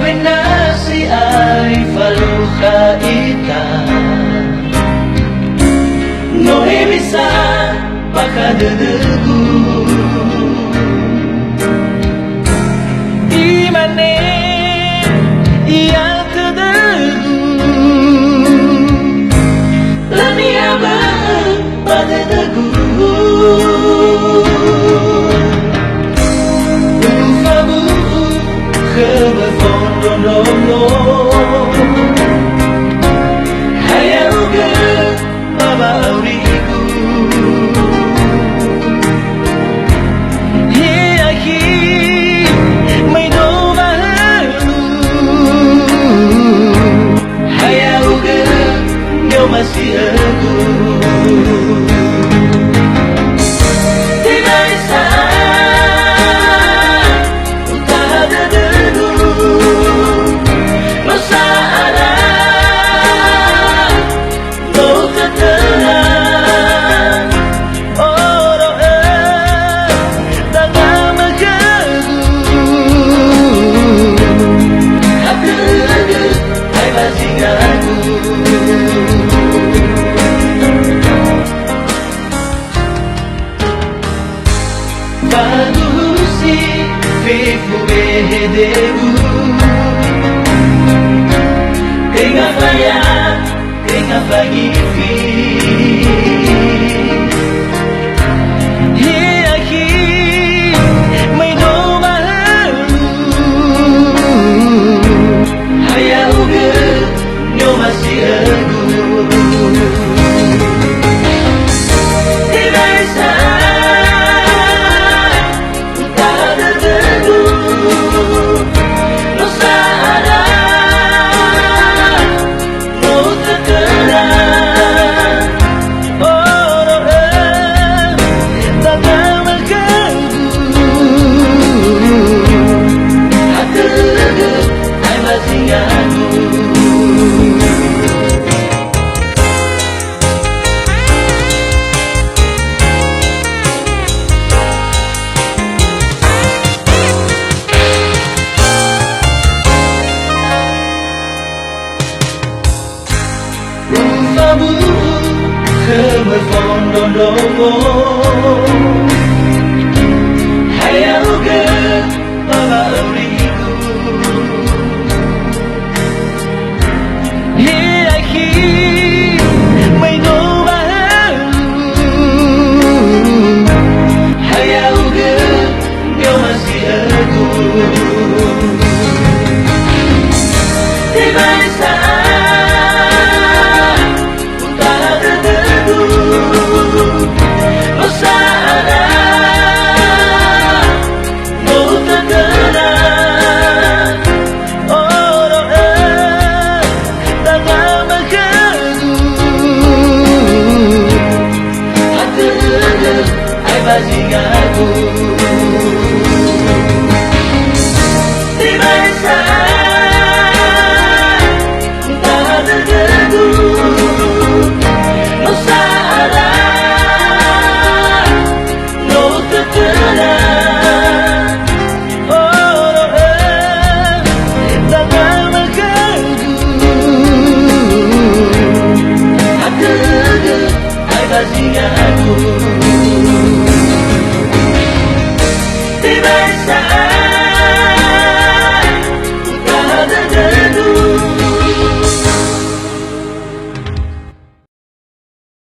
binasi ay faluha ita no bisa pakadedegu di mana ia terdegu lania pada degu ufabu kebefondono hayauga baba auriku hiahi maido bahalu hayauga eu masih aku Bagusi vivo berredegu Tenga falhar, tenga fagifi E aqui me dou bahalu Hayauga, eu masih aku kebefondono hayauga baba auriku hiahi maido bahalu hayauga eu masih aku Bazingaku di masa tak ada debu no salah no terkena oh tak mengganggu ada ai bazingaku Di masa